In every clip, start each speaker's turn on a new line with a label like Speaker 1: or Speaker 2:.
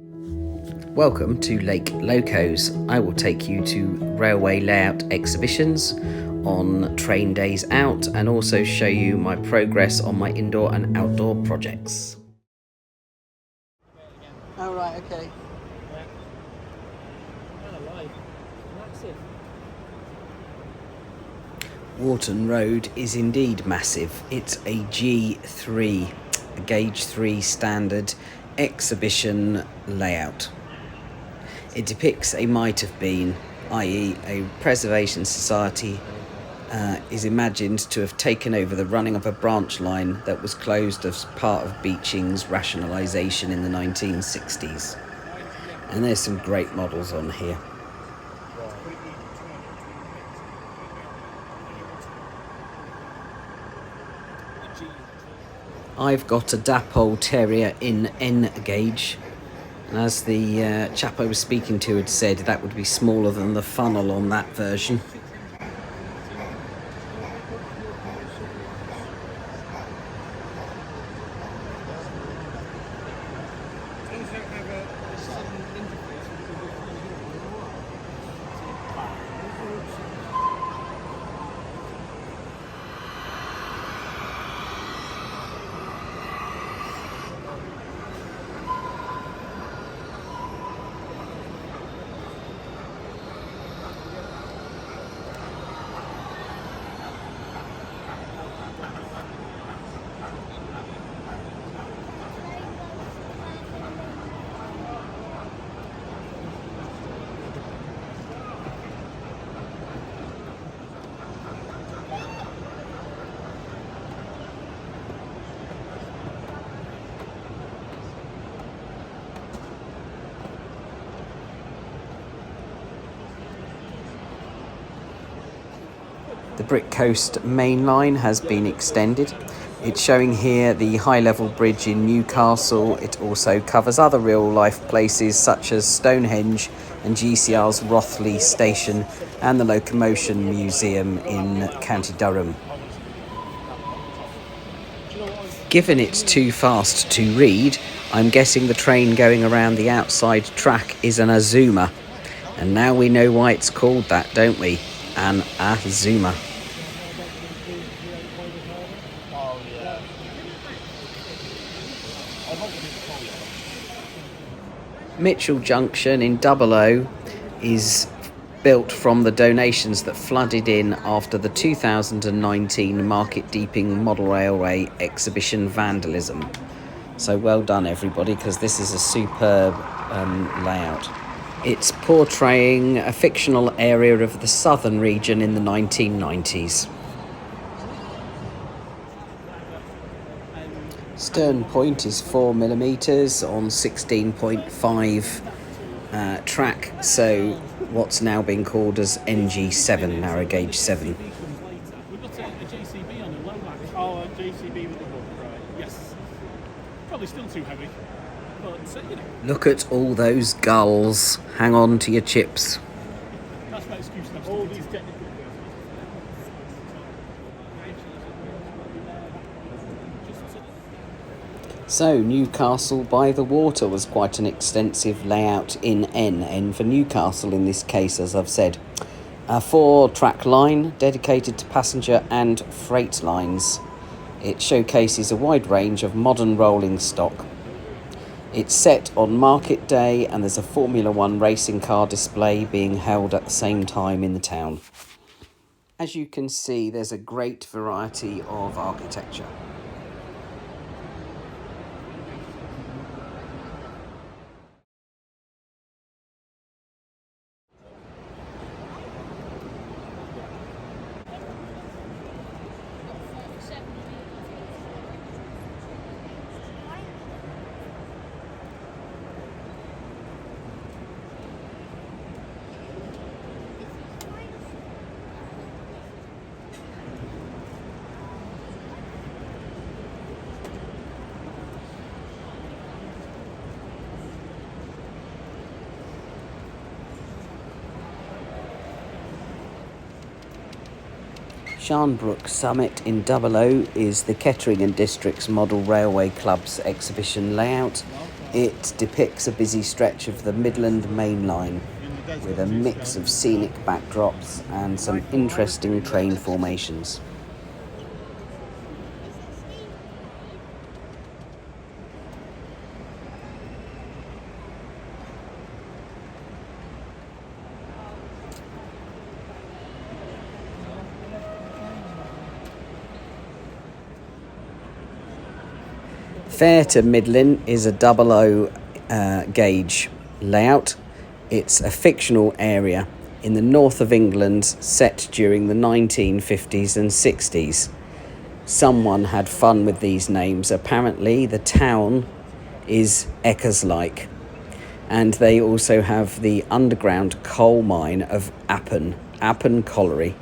Speaker 1: Welcome to Lake Locos. I will take you to railway layout exhibitions on train days out and also show you my progress on my indoor and outdoor projects.
Speaker 2: Oh right, okay.
Speaker 1: Warton Road is indeed massive. It's a G3, a gauge 3 standard exhibition layout. It depicts a might have been, i.e. a preservation society is imagined to have taken over the running of a branch line that was closed as part of Beeching's rationalisation in the 1960s. And there's some great models on here. I've got a Dapole Terrier in N gauge, and as the chap I was speaking to had said, that would be smaller than the funnel on that version. The Brick Coast main line has been extended. It's showing here the high-level bridge in Newcastle. It also covers other real-life places such as Stonehenge and GCR's Rothley Station and the Locomotion Museum in County Durham. Given it's too fast to read, I'm guessing the train going around the outside track is an Azuma. And now we know why it's called that, don't we? An Azuma. Mitchell Junction in Double O is built from the donations that flooded in after the 2019 Market Deeping Model Railway exhibition vandalism. So well done everybody, because this is a superb layout. It's portraying a fictional area of the southern region in the 1990s. Stern point is 4mm on 16.5 track, so what's now been called as NG7, narrow gauge 7.
Speaker 3: We've got a JCB on the low back. Oh, a JCB with the hook, right? Yes. Probably still too heavy, but you know.
Speaker 1: Look at all those gulls. Hang on to your chips.
Speaker 3: That's my excuse. All these technical.
Speaker 1: So, Newcastle by the water was quite an extensive layout in N for Newcastle in this case, as I've said. A 4-track line dedicated to passenger and freight lines. It showcases a wide range of modern rolling stock. It's set on market day and there's a Formula 1 racing car display being held at the same time in the town. As you can see, there's a great variety of architecture. Sharnbrook Summit in Double O is the Kettering and District's Model Railway Club's exhibition layout. It depicts a busy stretch of the Midland Main Line with a mix of scenic backdrops and some interesting train formations. Fair to Midland is a 00 gauge layout. It's a fictional area in the north of England set during the 1950s and 60s. Someone had fun with these names. Apparently the town is Eckerslike, and they also have the underground coal mine of Appin Colliery,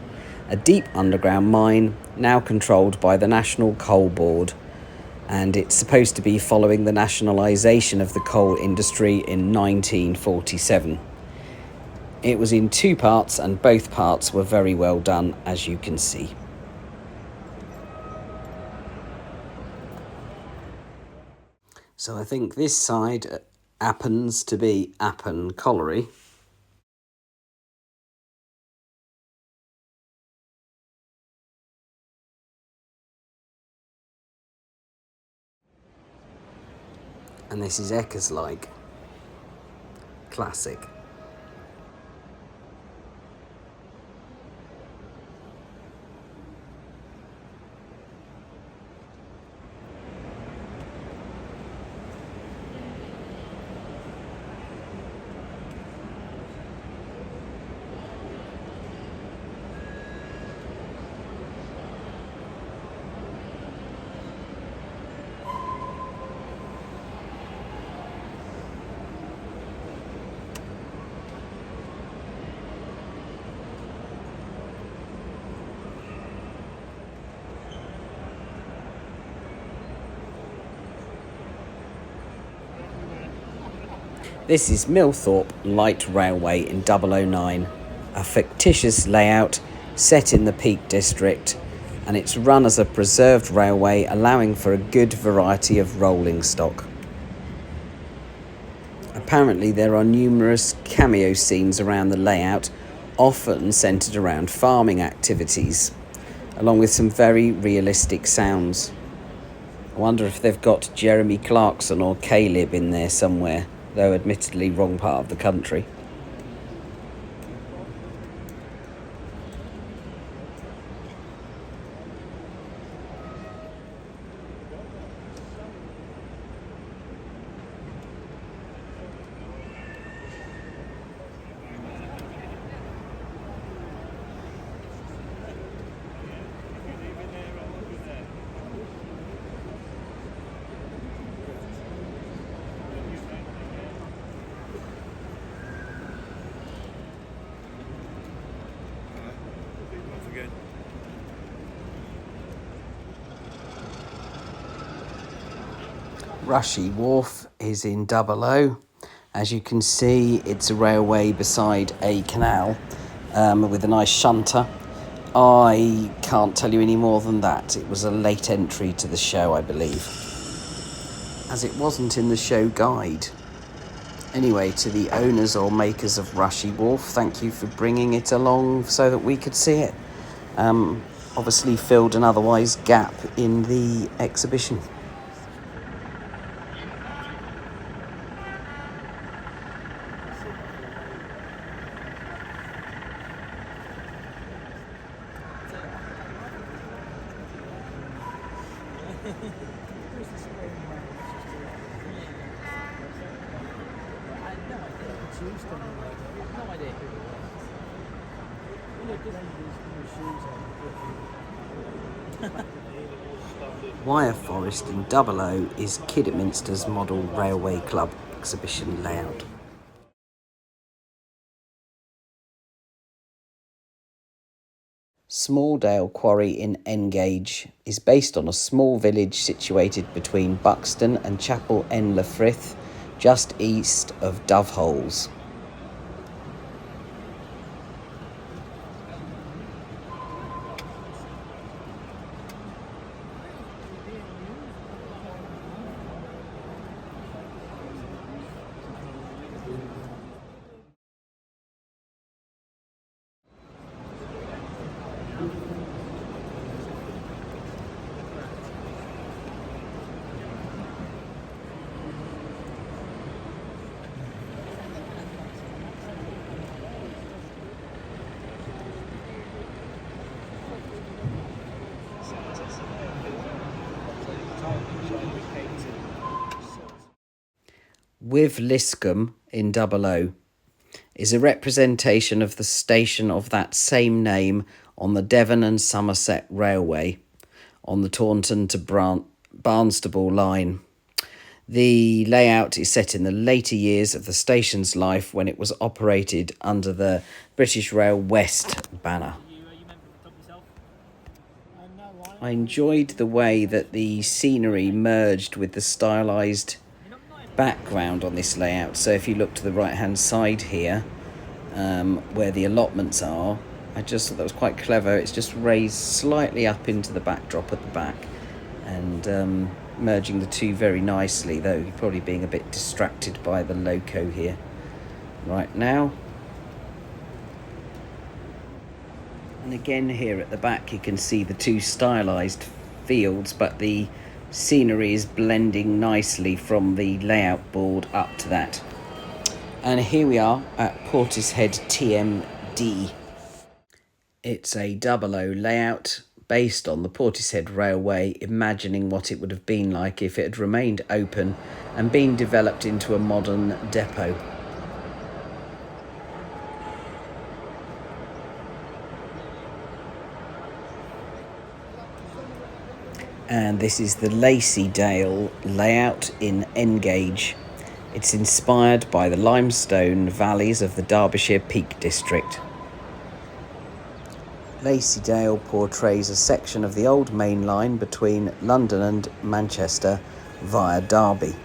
Speaker 1: a deep underground mine now controlled by the National Coal Board, and it's supposed to be following the nationalisation of the coal industry in 1947. It was in 2 parts, and both parts were very well done, as you can see. So I think this side happens to be Appin Colliery. And this is Eckerslike. Classic. This is Millthorpe Light Railway in 009, a fictitious layout set in the Peak District, and it's run as a preserved railway, allowing for a good variety of rolling stock. Apparently there are numerous cameo scenes around the layout, often centred around farming activities, along with some very realistic sounds. I wonder if they've got Jeremy Clarkson or Caleb in there somewhere, though admittedly wrong part of the country. Rushy Wharf is in 00. As you can see, it's a railway beside a canal with a nice shunter. I can't tell you any more than that. It was a late entry to the show, I believe, as it wasn't in the show guide. Anyway, to the owners or makers of Rushy Wharf, thank you for bringing it along so that we could see it. Obviously filled an otherwise gap in the exhibition. Wyre Forest in 00 is Kidderminster's Model Railway Club exhibition layout. Smalldale Quarry in N-Gauge is based on a small village situated between Buxton and Chapel en la Frith, just east of Doveholes. Wiveliscombe in double O is a representation of the station of that same name on the Devon and Somerset Railway on the Taunton to Barnstable line. The layout is set in the later years of the station's life when it was operated under the British Rail West banner. I enjoyed the way that the scenery merged with the stylised background on this layout. So if you look to the right hand side here, where the allotments are, I just thought that was quite clever. It's just raised slightly up into the backdrop at the back and merging the two very nicely, though you're probably being a bit distracted by the loco here right now. And again here at the back you can see the two stylised fields, but the scenery is blending nicely from the layout board up to that. And here we are at Portishead TMD. It's a double O layout based on the Portishead Railway, imagining what it would have been like if it had remained open and been developed into a modern depot. And this is the Lacey Dale layout in N gauge. It's inspired by the limestone valleys of the Derbyshire Peak District. Lacey Dale portrays a section of the old main line between London and Manchester via Derby.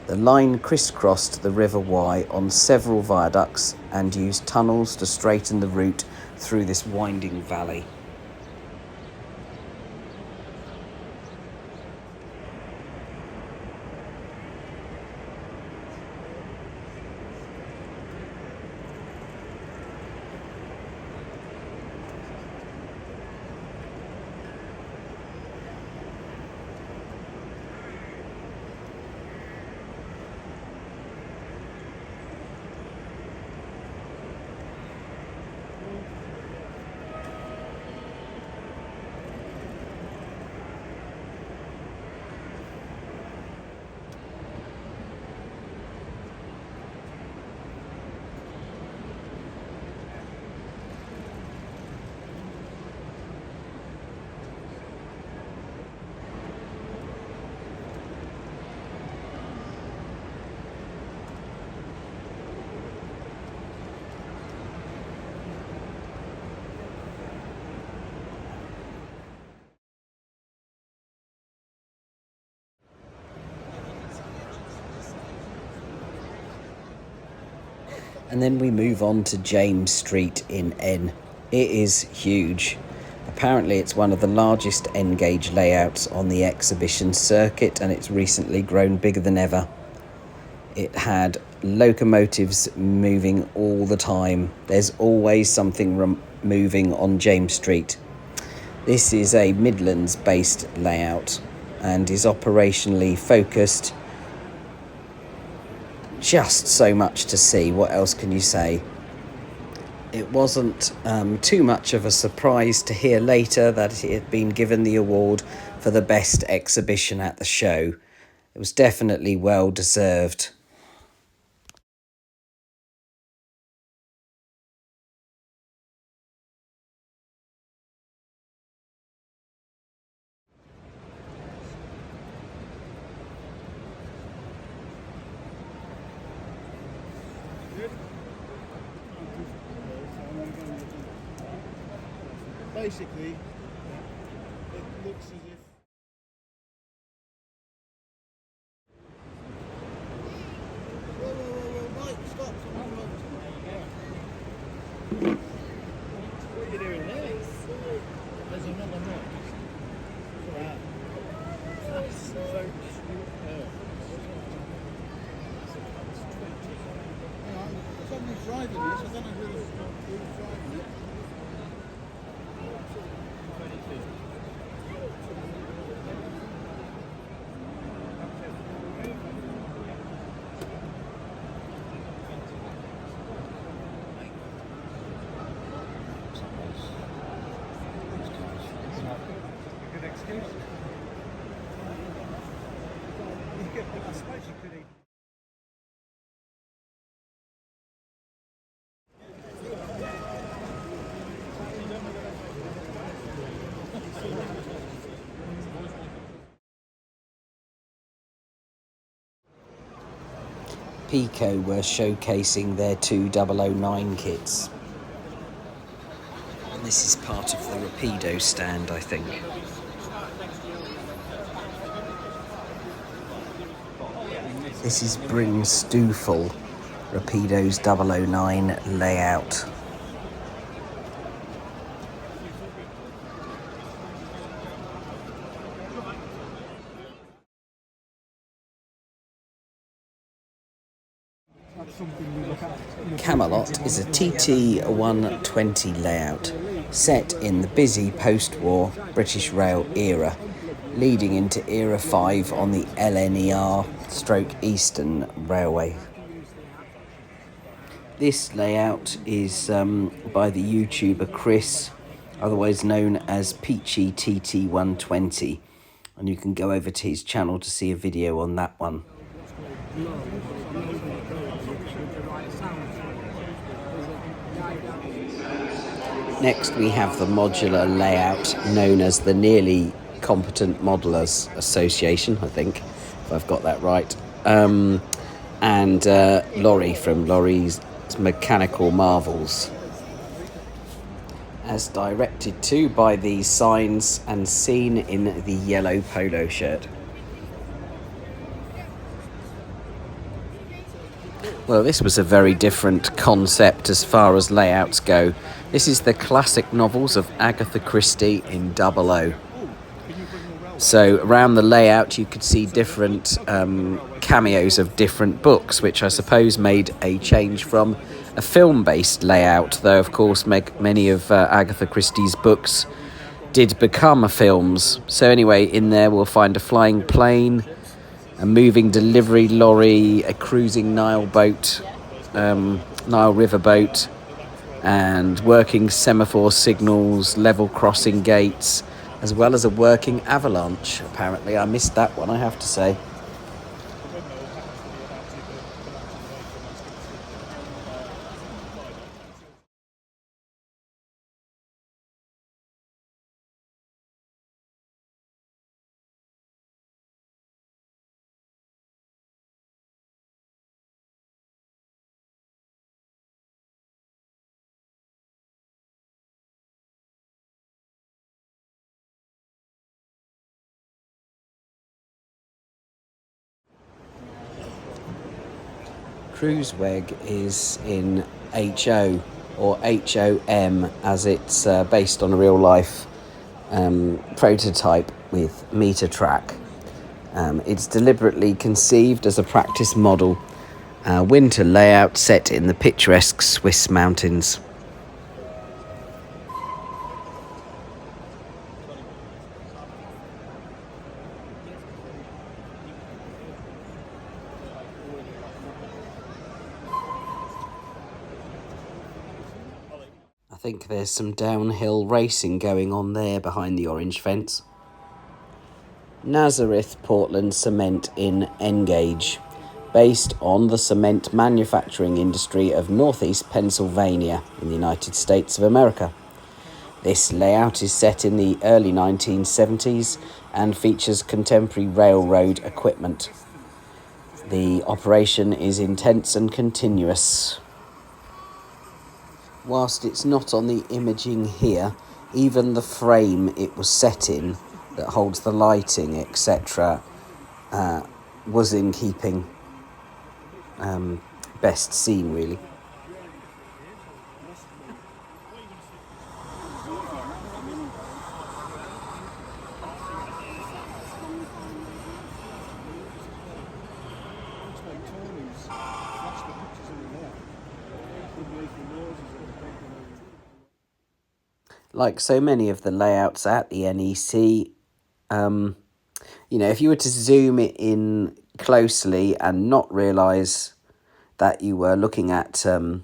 Speaker 1: The line crisscrossed the River Wye on several viaducts and used tunnels to straighten the route through this winding valley. And then we move on to James Street in N. It is huge. Apparently it's one of the largest N-gauge layouts on the exhibition circuit, and it's recently grown bigger than ever. It had locomotives moving all the time. There's always something moving on James Street. This is a Midlands-based layout and is operationally focused. Just so much to see. What else can you say? It wasn't too much of a surprise to hear later that it had been given the award for the best exhibition at the show. It was definitely well deserved.
Speaker 2: Basically, it looks as if... Whoa, Mike, stop! What are you doing there? There's another knock. Somebody's driving this, I don't know who's driving it. Good excuse. I suppose you could even
Speaker 1: Peco were showcasing their 2009 kits. And this is part of the Rapido stand, I think. This is Bryn Stwffwl, Rapido's 009 layout. Camelot is a TT120 layout set in the busy post-war British Rail era, leading into Era 5 on the LNER/Eastern Railway. This layout is by the YouTuber Chris, otherwise known as Peachy TT120, and you can go over to his channel to see a video on that one. Next we have the modular layout known as the Nearly Competent Modelers Association, I think, if I've got that right, and Laurie from Laurie's Mechanical Marvels, as directed to by these signs and seen in the yellow polo shirt. Well, this was a very different concept as far as layouts go. This is the classic novels of Agatha Christie in 00. So around the layout you could see different cameos of different books, which I suppose made a change from a film-based layout, though of course many of Agatha Christie's books did become films. So anyway, in there we'll find a flying plane, a moving delivery lorry, a cruising Nile boat, Nile River boat, and working semaphore signals, level crossing gates, as well as a working avalanche. Apparently I missed that one, I have to say. Kreuzweg is in HO or HOM, as it's based on a real life prototype with meter track. It's deliberately conceived as a practice model winter layout set in the picturesque Swiss mountains. I think there's some downhill racing going on there behind the orange fence. Nazareth Portland Cement in N-Gauge, based on the cement manufacturing industry of northeast Pennsylvania in the United States of America. This layout is set in the early 1970s and features contemporary railroad equipment. The operation is intense and continuous. Whilst it's not on the imaging here, even the frame it was set in that holds the lighting, etc., was in keeping. Best seen, really. Like so many of the layouts at the NEC, if you were to zoom it in closely and not realise that you were looking at a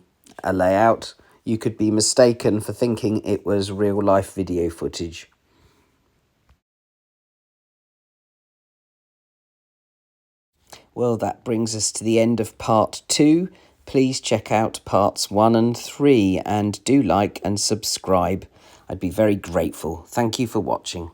Speaker 1: layout, you could be mistaken for thinking it was real-life video footage. Well, that brings us to the end of part 2. Please check out parts 1 and 3 and do like and subscribe. I'd be very grateful. Thank you for watching.